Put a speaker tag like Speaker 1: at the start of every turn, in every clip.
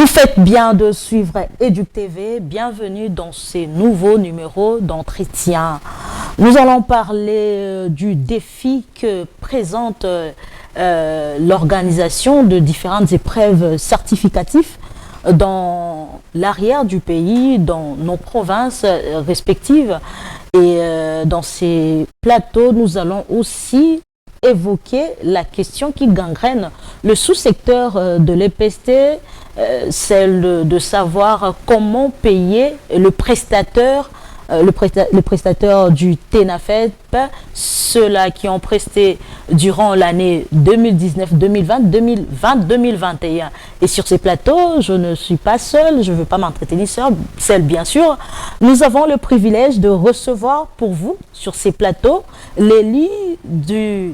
Speaker 1: Vous faites bien de suivre Éduc TV. Bienvenue dans ces nouveaux numéros d'entretien. Nous allons parler du défi que présente l'organisation de différentes épreuves certificatives dans l'arrière du pays, dans nos provinces respectives. Et dans ces plateaux, nous allons aussi évoquer la question qui gangrène le sous-secteur de l'EPST, celle de savoir comment payer le prestataire du TENAFEP, ceux-là qui ont presté durant l'année 2019, 2020, 2021. Et sur ces plateaux, je ne suis pas seule, je ne veux pas m'entretenir seule bien sûr. Nous avons le privilège de recevoir pour vous, sur ces plateaux, l'élu de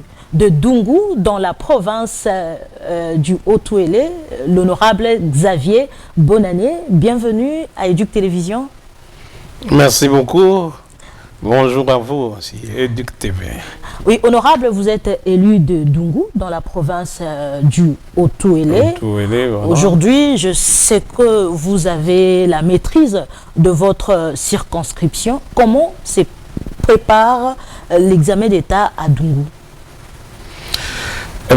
Speaker 1: Dungu, dans la province du Haut-Touélé, l'honorable Xavier Bonannée. Bienvenue à Éduc Télévision.
Speaker 2: Merci beaucoup. Bonjour à vous aussi, Éduc TV.
Speaker 1: Oui, honorable, vous êtes élu de Dungu, dans la province du Haut-Touélé.
Speaker 2: Voilà.
Speaker 1: Aujourd'hui, je sais que vous avez la maîtrise de votre circonscription. Comment se prépare l'examen d'État à Dungu?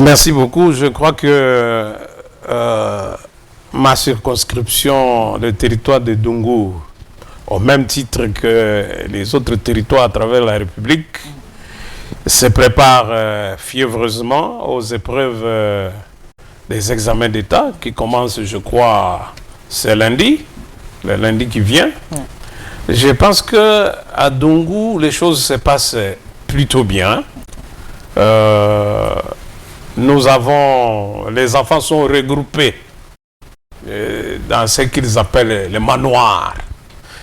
Speaker 2: Merci beaucoup. Je crois que ma circonscription, le territoire de Dungu, au même titre que les autres territoires à travers la République, se prépare fiévreusement aux épreuves des examens d'État qui commencent, je crois, ce lundi, le lundi qui vient. Je pense qu'à Dungu, les choses se passent plutôt bien. Les enfants sont regroupés dans ce qu'ils appellent les manoirs.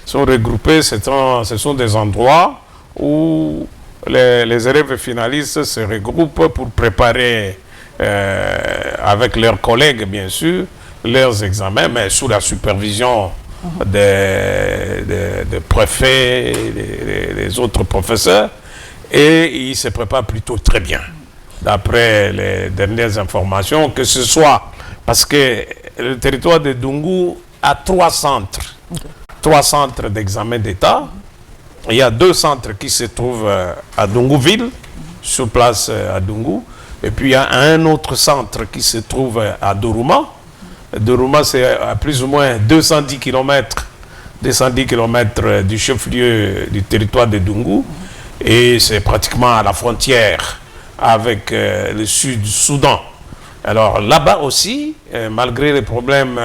Speaker 2: Ils sont regroupés, ce sont des endroits où les élèves finalistes se regroupent pour préparer, avec leurs collègues bien sûr, leurs examens, mais sous la supervision des préfets, des autres professeurs, et ils se préparent plutôt très bien. D'après les dernières informations, que ce soit parce que le territoire de Dungu a 3 centres. 3 centres d'examen d'État. Il y a 2 centres qui se trouvent à Dungu-Ville, sur place à Dungu. Et puis il y a un autre centre qui se trouve à Doruma. Doruma, c'est à plus ou moins 210 km du chef-lieu du territoire de Dungu. Et c'est pratiquement à la frontière avec le sud du Soudan. Alors là-bas aussi, malgré les problèmes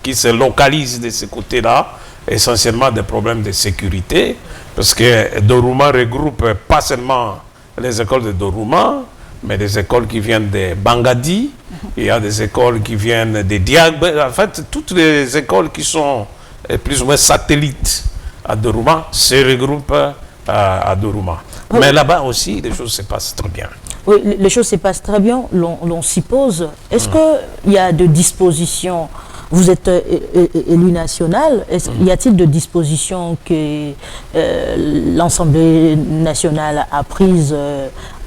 Speaker 2: qui se localisent de ce côté-là, essentiellement des problèmes de sécurité, parce que Doruma regroupe pas seulement les écoles de Doruma, mais des écoles qui viennent de Bangadi, il y a des écoles qui viennent de Diag, en fait, toutes les écoles qui sont plus ou moins satellites à Doruma se regroupent à Doruma. Mais là-bas aussi, les choses se passent très bien.
Speaker 1: Oui, les choses se passent très bien, l'on s'y pose. Est-ce qu'il y a de dispositions, vous êtes élu national, y a-t-il de dispositions que l'Assemblée nationale a prises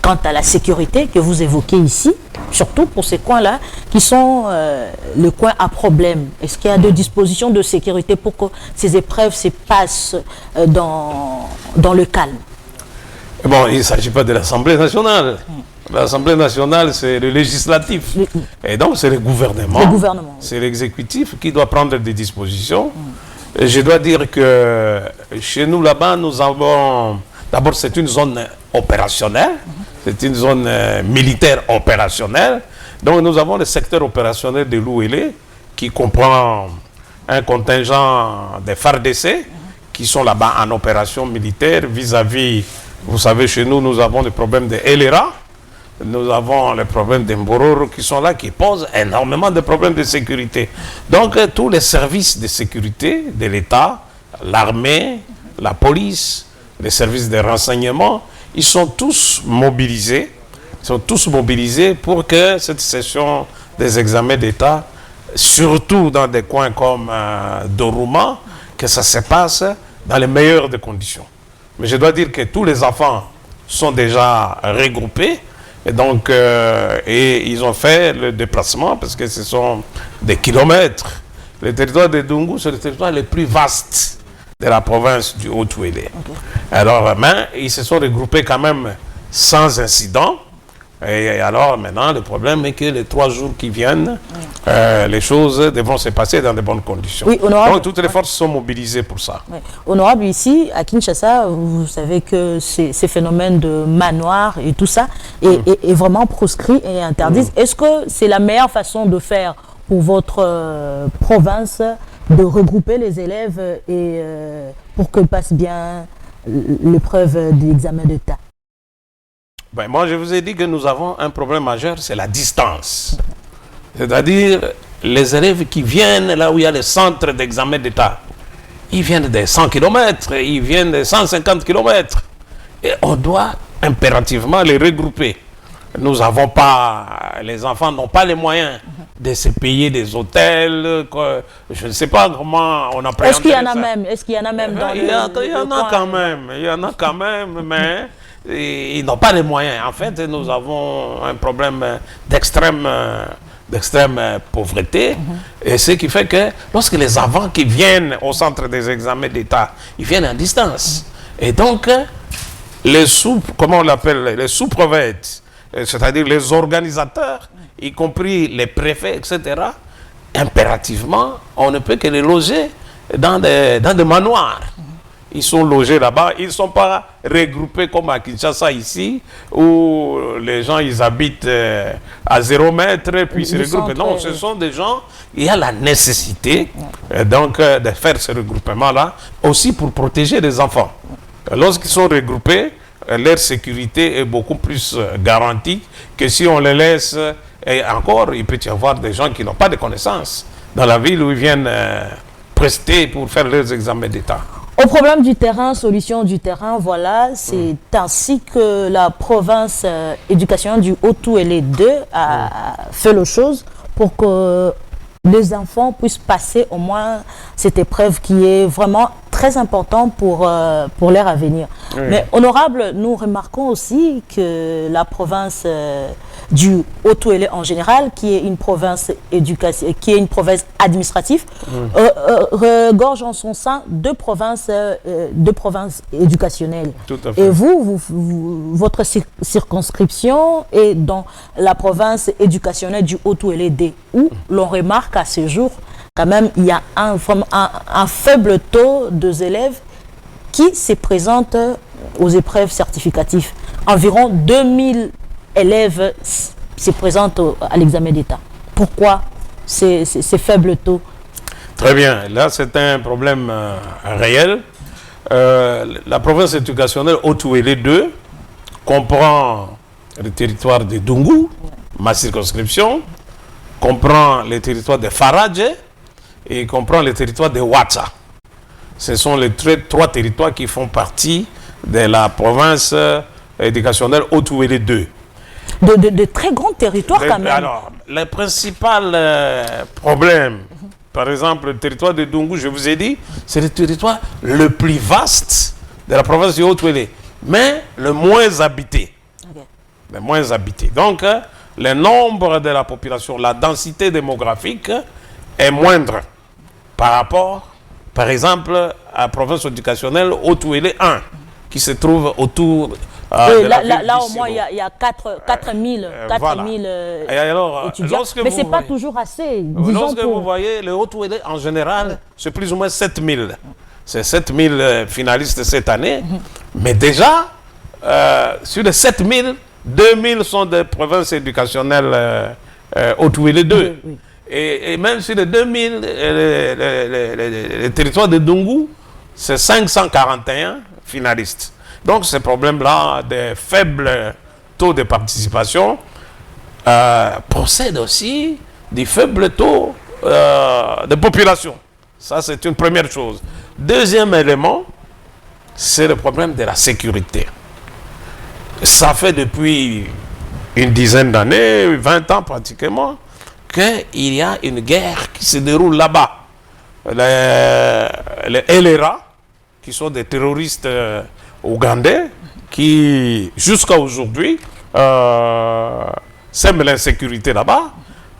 Speaker 1: quant à la sécurité que vous évoquez ici, surtout pour ces coins-là, qui sont les coins à problème? Est-ce qu'il y a de dispositions de sécurité pour que ces épreuves se passent dans le calme?
Speaker 2: Bon, il ne s'agit pas de l'Assemblée nationale. L'Assemblée nationale, c'est le législatif. Et donc, c'est le gouvernement. C'est l'exécutif qui doit prendre des dispositions. Et je dois dire que chez nous, là-bas, nous avons... D'abord, c'est une zone opérationnelle. C'est une zone militaire opérationnelle. Donc, nous avons le secteur opérationnel de l'Ouélé qui comprend un contingent des FARDC qui sont là-bas en opération militaire vis-à-vis... Vous savez, chez nous, nous avons des problèmes de LRA. Nous avons les problèmes d'Embororo qui sont là, qui posent énormément de problèmes de sécurité. Donc, tous les services de sécurité de l'État, l'armée, la police, les services de renseignement, ils sont tous mobilisés. Ils sont tous mobilisés pour que cette session des examens d'État, surtout dans des coins comme Doruma, que ça se passe dans les meilleures des conditions. Mais je dois dire que tous les enfants sont déjà regroupés. Et donc, ils ont fait le déplacement parce que ce sont des kilomètres le territoire de Dungu, c'est le territoire le plus vaste de la province du Haut-Touélé. Okay. Alors, mais ils se sont regroupés quand même sans incident. Et alors, maintenant, le problème est que les 3 jours qui viennent, les choses devront se passer dans de bonnes conditions.
Speaker 1: Oui, honorable.
Speaker 2: Donc, toutes les forces sont mobilisées pour ça.
Speaker 1: Oui. Honorable, ici, à Kinshasa, vous savez que ces phénomènes de manoir et tout ça est vraiment proscrit et interdit. Est-ce que c'est la meilleure façon de faire pour votre province de regrouper les élèves et pour que passe bien l'épreuve d'examen d'État?
Speaker 2: Ben, moi, je vous ai dit que nous avons un problème majeur, c'est la distance. C'est-à-dire, les élèves qui viennent là où il y a les centres d'examen d'État, ils viennent des 100 km, ils viennent des 150 km. Et on doit impérativement les regrouper. Nous n'avons pas, les enfants n'ont pas les moyens de se payer des hôtels, je ne sais pas comment on appréhende.
Speaker 1: Est-ce qu'il y en a même? Est-ce qu'il y en a même dans
Speaker 2: il y en a quand même, il y en a quand même, mais ils n'ont pas les moyens. En fait, nous avons un problème d'extrême pauvreté. Et ce qui fait que lorsque les enfants qui viennent au centre des examens d'État, ils viennent à distance. Et donc, les comment on l'appelle, les sous-prophètes, c'est-à-dire les organisateurs, y compris les préfets, etc., impérativement, on ne peut que les loger dans des manoirs. Ils sont logés là-bas, ils ne sont pas regroupés comme à Kinshasa ici, où les gens ils habitent à 0 mètre et puis se regroupent. Non, ce sont des gens, il y a la nécessité donc de faire ce regroupement-là, aussi pour protéger les enfants. Lorsqu'ils sont regroupés, leur sécurité est beaucoup plus garantie que si on les laisse. Et encore, il peut y avoir des gens qui n'ont pas de connaissances dans la ville où ils viennent prester pour faire leurs examens d'État.
Speaker 1: Au problème du terrain, solution du terrain, voilà, c'est ainsi que la province éducationnelle du Haut-Touélé 2 a fait le chose pour que les enfants puissent passer au moins cette épreuve qui est vraiment très importante pour leur avenir. Oui. Mais honorable, nous remarquons aussi que la province du Haut-Touélé en général, qui est une province administrative, regorge en son sein deux provinces éducationnelles.
Speaker 2: Tout à fait.
Speaker 1: Et votre circonscription est dans la province éducationnelle du Haut-Touélé D, où l'on remarque à ce jour quand même il y a un faible taux d'élèves qui se présentent aux épreuves certificatives. Environ 2000 élèves se présentent à l'examen d'État. Pourquoi ces faibles taux?
Speaker 2: Très bien. Là, c'est un problème réel. La province éducationnelle Haut-Touélé 2 comprend le territoire de Dungu, ma circonscription, comprend le territoire de Faradje et comprend le territoire de Ouatsa. Ce sont les 3 territoires qui font partie de la province éducationnelle Haut-Touélé 2.
Speaker 1: De très grands territoires quand même.
Speaker 2: Alors, les principaux problèmes, par exemple, le territoire de Dungu, je vous ai dit, c'est le territoire le plus vaste de la province du Haut-Touélé, mais le moins habité. Okay. Le moins habité. Donc, le nombre de la population, la densité démographique est moindre par rapport, par exemple, à la province éducationnelle Haut-Touélé 1, qui se trouve autour
Speaker 1: là au moins, il y a 4000 étudiants. Mais ce n'est pas toujours assez.
Speaker 2: Lorsque vous voyez le Haut-Touélé, en général, c'est plus ou moins 7000. C'est 7000 finalistes cette année. Mais déjà, sur les 7000, 2000 sont des provinces éducationnelles Haut-Touélé 2. Oui. Et même sur les 2000, les territoires de Dungu, c'est 541 finalistes. Donc, ce problème-là, des faibles taux de participation, procède aussi du faible taux de population. Ça, c'est une première chose. Deuxième élément, c'est le problème de la sécurité. Ça fait depuis une dizaine d'années, 20 ans pratiquement, qu'il y a une guerre qui se déroule là-bas. Les LRA, qui sont des terroristes ougandais, qui, jusqu'à aujourd'hui, sèment l'insécurité là-bas.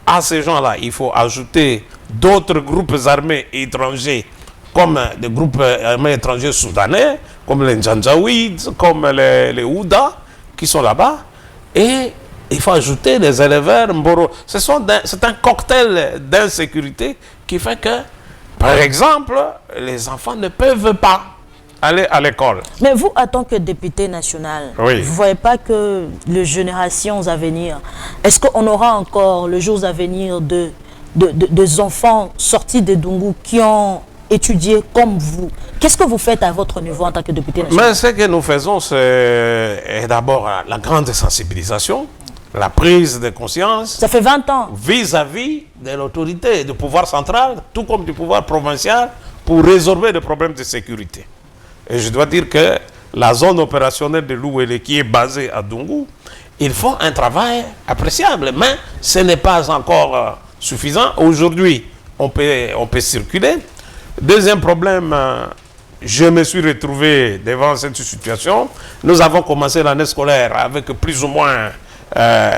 Speaker 2: À ces gens-là, il faut ajouter d'autres groupes armés étrangers, comme des groupes armés étrangers soudanais, comme les Janjaweeds, comme les Houda, qui sont là-bas. Et il faut ajouter les éleveurs Mboro. C'est un cocktail d'insécurité qui fait que, par exemple, les enfants ne peuvent pas aller à l'école.
Speaker 1: Mais vous, en tant que député national,
Speaker 2: Oui.
Speaker 1: vous ne voyez pas que les générations à venir, est-ce qu'on aura encore le jour à venir des enfants sortis de Dungu qui ont étudié comme vous? Qu'est-ce que vous faites à votre niveau en tant que député national?
Speaker 2: Mais ce que nous faisons, c'est d'abord la grande sensibilisation, la prise de conscience
Speaker 1: Ça fait 20 ans.
Speaker 2: vis-à-vis de l'autorité, du pouvoir central, tout comme du pouvoir provincial, pour résorber les problèmes de sécurité. Et je dois dire que la zone opérationnelle de Louélé, qui est basée à Dungu, ils font un travail appréciable, mais ce n'est pas encore suffisant. Aujourd'hui, on peut circuler. Deuxième problème, je me suis retrouvé devant cette situation. Nous avons commencé l'année scolaire avec plus ou moins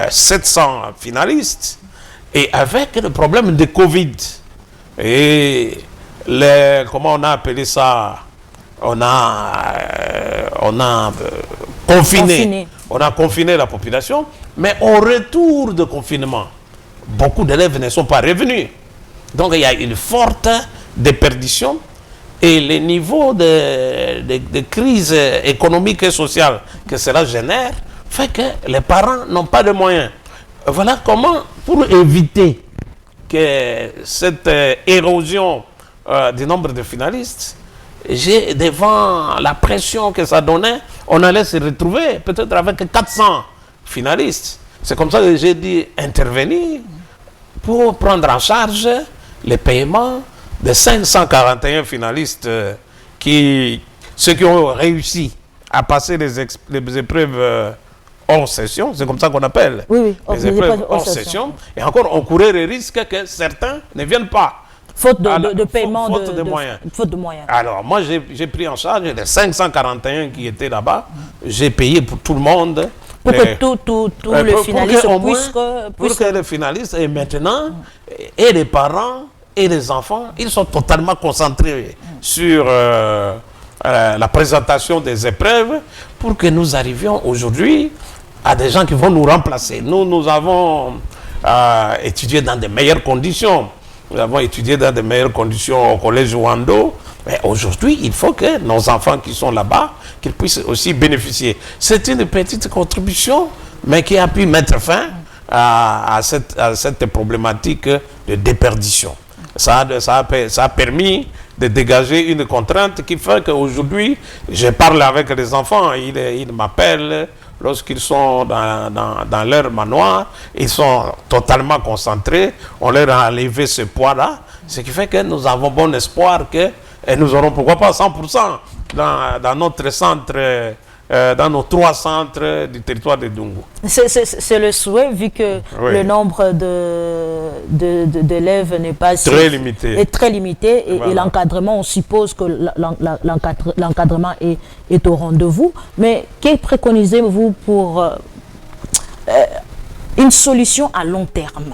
Speaker 2: 700 finalistes et avec le problème de Covid. Et comment on a appelé ça? On a confiné la population, mais au retour de confinement, beaucoup d'élèves ne sont pas revenus. Donc il y a une forte déperdition et le niveau de crise économique et sociale que cela génère fait que les parents n'ont pas de moyens. Voilà comment, pour éviter que cette érosion du nombre de finalistes, devant la pression que ça donnait, on allait se retrouver peut-être avec 400 finalistes. C'est comme ça que j'ai dit intervenir pour prendre en charge les paiements de 541 finalistes ceux qui ont réussi à passer les épreuves hors session, c'est comme ça qu'on appelle les épreuves hors session. Et encore, on courait le risque que certains ne viennent pas.
Speaker 1: Faute de paiement,
Speaker 2: faute de moyens.
Speaker 1: Faute de moyens.
Speaker 2: Alors, moi, j'ai pris en charge les 541 qui étaient là-bas. J'ai payé pour tout le monde.
Speaker 1: Pour que tous les finalistes puissent...
Speaker 2: Pour que les finalistes, et maintenant, et les parents, et les enfants, ils sont totalement concentrés sur la présentation des épreuves pour que nous arrivions aujourd'hui à des gens qui vont nous remplacer. Nous avons étudié dans de meilleures conditions. Nous avons étudié dans de meilleures conditions au collège Wando. Mais aujourd'hui, il faut que nos enfants qui sont là-bas, qu'ils puissent aussi bénéficier. C'est une petite contribution, mais qui a pu mettre fin à cette problématique de déperdition. Ça a permis de dégager une contrainte qui fait qu'aujourd'hui, je parle avec les enfants, ils m'appellent. Lorsqu'ils sont dans leur manoir, ils sont totalement concentrés. On leur a enlevé ce poids-là. Ce qui fait que nous avons bon espoir que nous aurons, pourquoi pas, 100% dans notre centre, dans nos 3 centres du territoire de Dungu.
Speaker 1: C'est le souhait, vu que le nombre d'élèves n'est pas
Speaker 2: très limité.
Speaker 1: Est très limité et l'encadrement, on suppose que l'encadrement est au rendez-vous. Mais que préconisez-vous pour une solution à long terme?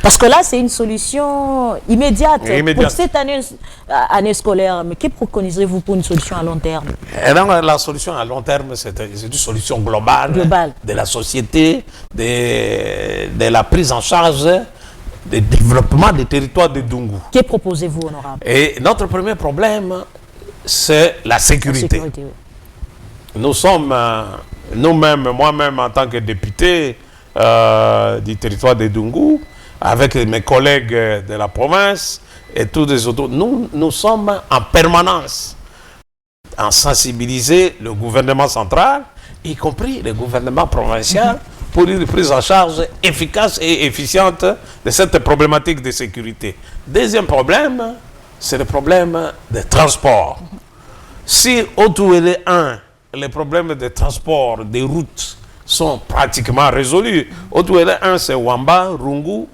Speaker 1: Parce que là, c'est une solution immédiate pour cette année scolaire. Mais que préconisez-vous pour une solution à long terme?
Speaker 2: Et donc, la solution à long terme, c'est une solution globale de la société, de la prise en charge, du développement des territoires de Dungu.
Speaker 1: Que proposez-vous, honorable?
Speaker 2: Et notre premier problème, c'est la sécurité. Nous sommes, nous-mêmes, moi-même en tant que député du territoire de Dungu, avec mes collègues de la province et tous les autres, nous sommes en permanence à sensibiliser le gouvernement central, y compris le gouvernement provincial, pour une prise en charge efficace et efficiente de cette problématique de sécurité. Deuxième problème, c'est le problème des transports. Si au Touélé 1, les problèmes de transport, des routes sont pratiquement résolus, au Touélé 1, c'est Wamba, Rungu,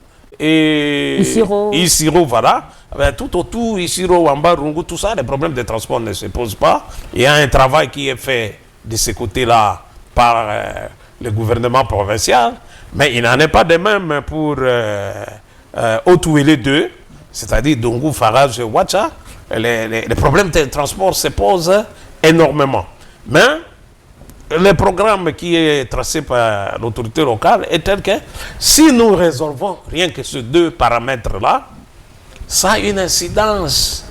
Speaker 2: et Isiro, voilà. Tout autour, Isiro, Wamba, Rungu, tout ça, les problèmes de transport ne se posent pas. Il y a un travail qui est fait de ce côté-là par le gouvernement provincial, mais il n'en est pas de même pour Otouélé 2, c'est-à-dire Dungu, Farage et Ouacha, les problèmes de transport se posent énormément. Mais le programme qui est tracé par l'autorité locale est tel que si nous résolvons rien que ces deux paramètres-là, ça a une incidence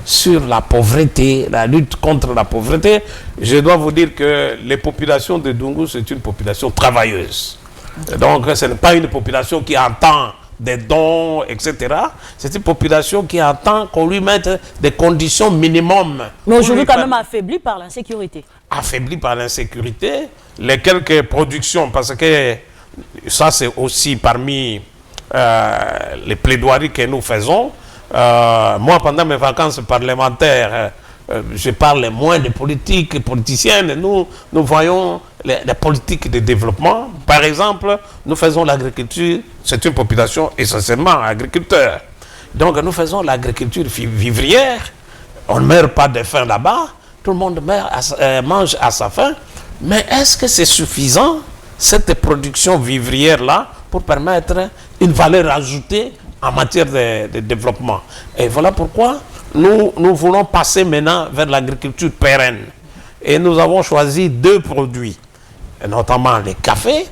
Speaker 2: sur la pauvreté, la lutte contre la pauvreté. Je dois vous dire que les populations de Dungu, c'est une population travailleuse. Donc, ce n'est pas une population qui attend des dons, etc. C'est une population qui attend qu'on lui mette des conditions minimum.
Speaker 1: Mais aujourd'hui, quand même affaibli par l'insécurité.
Speaker 2: Affaibli par l'insécurité, les quelques productions, parce que ça, c'est aussi parmi les plaidoiries que nous faisons. Moi, pendant mes vacances parlementaires, je parle moins de politique politicienne. Nous voyons les politiques de développement. Par exemple, nous faisons l'agriculture. C'est une population essentiellement agriculteur. Donc, nous faisons l'agriculture vivrière. On ne meurt pas de faim là-bas. Tout le monde mange à sa faim. Mais est-ce que c'est suffisant, cette production vivrière-là, pour permettre une valeur ajoutée en matière de développement? Et voilà pourquoi nous voulons passer maintenant vers l'agriculture pérenne. Et nous avons choisi deux produits, notamment le café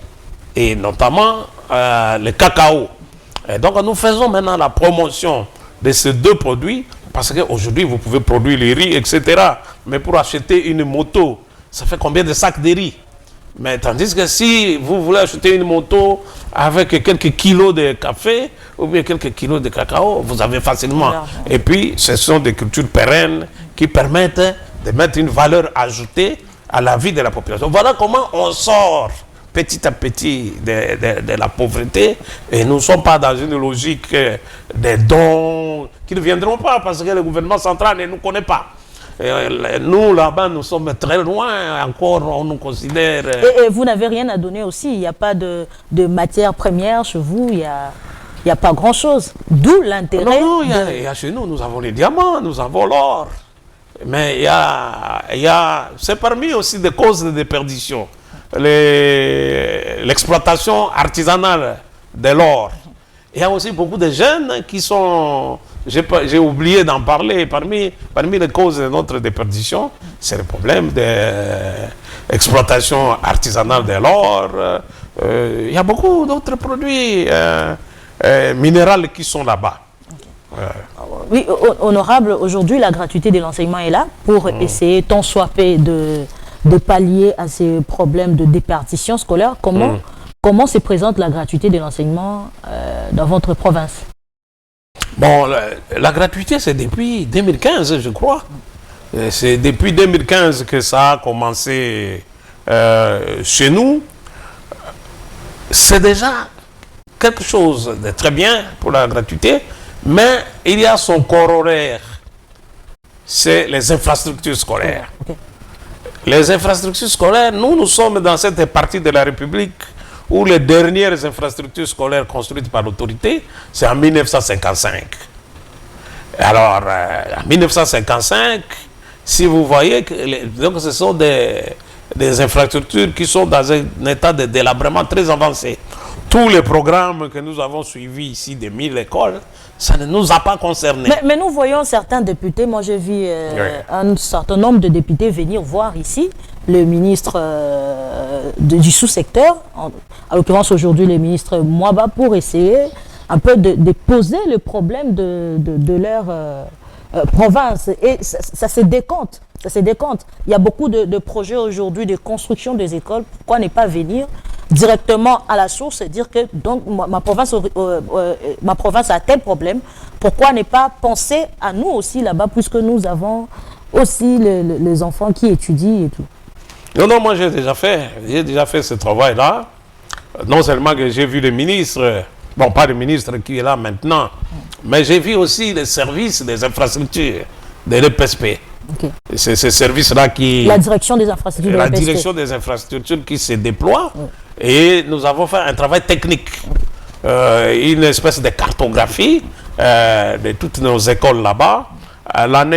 Speaker 2: et notamment le cacao. Et donc nous faisons maintenant la promotion de ces deux produits, parce qu'aujourd'hui vous pouvez produire le riz, etc. Mais pour acheter une moto, ça fait combien de sacs de riz? Mais tandis que si vous voulez acheter une moto avec quelques kilos de café ou bien quelques kilos de cacao, vous avez facilement. Et puis, ce sont des cultures pérennes qui permettent de mettre une valeur ajoutée à la vie de la population. Voilà comment on sort petit à petit de la pauvreté, et nous ne sommes pas dans une logique des dons qui ne viendront pas parce que le gouvernement central ne nous connaît pas. Nous, là-bas, nous sommes très loin, encore, on nous considère...
Speaker 1: Et vous n'avez rien à donner aussi, il n'y a pas de matière première chez vous, il n'y a pas grand-chose. D'où l'intérêt...
Speaker 2: Non, il y a chez nous, nous avons les diamants, nous avons l'or. Mais c'est parmi aussi des causes de déperdition. L'exploitation artisanale de l'or. Il y a aussi beaucoup de jeunes qui sont... J'ai oublié d'en parler. Parmi les causes de notre déperdition, c'est le problème de l'exploitation artisanale de l'or. Il y a beaucoup d'autres produits minéraux qui sont là-bas.
Speaker 1: Oui, honorable, aujourd'hui, la gratuité de l'enseignement est là pour essayer, tant soit peu, de pallier à ces problèmes de déperdition scolaire. Comment se présente la gratuité de l'enseignement dans votre province?
Speaker 2: Bon, la gratuité, c'est depuis 2015, je crois. C'est depuis 2015 que ça a commencé chez nous. C'est déjà quelque chose de très bien pour la gratuité, mais il y a son corollaire, c'est les infrastructures scolaires. Okay. Les infrastructures scolaires, nous sommes dans cette partie de la République où les dernières infrastructures scolaires construites par l'autorité, c'est en 1955. Alors, en 1955, si vous voyez, donc ce sont des infrastructures qui sont dans un état de délabrement très avancé. Tous les programmes que nous avons suivis ici de 1000 écoles, ça ne nous a pas concernés.
Speaker 1: Mais nous voyons certains députés, moi j'ai vu un certain nombre de députés venir voir ici le ministre du sous-secteur, à l'occurrence aujourd'hui le ministre Mouaba, pour essayer un peu de poser le problème de leur province. Et ça se décompte. Il y a beaucoup de projets aujourd'hui de construction des écoles. Pourquoi ne pas venir directement à la source et dire que donc, ma province a tel problème? Pourquoi ne pas penser à nous aussi là-bas, puisque nous avons aussi les enfants qui étudient et tout?
Speaker 2: Non, moi j'ai déjà fait ce travail-là. Non seulement que j'ai vu le ministre, bon, pas le ministre qui est là maintenant, mais j'ai vu aussi les services des infrastructures de l'EPSP. Okay. C'est ce service-là qui...
Speaker 1: La direction des infrastructures de l'EPSP.
Speaker 2: La direction des infrastructures qui se déploie. Et nous avons fait un travail technique. Une espèce de cartographie de toutes nos écoles là-bas. L'année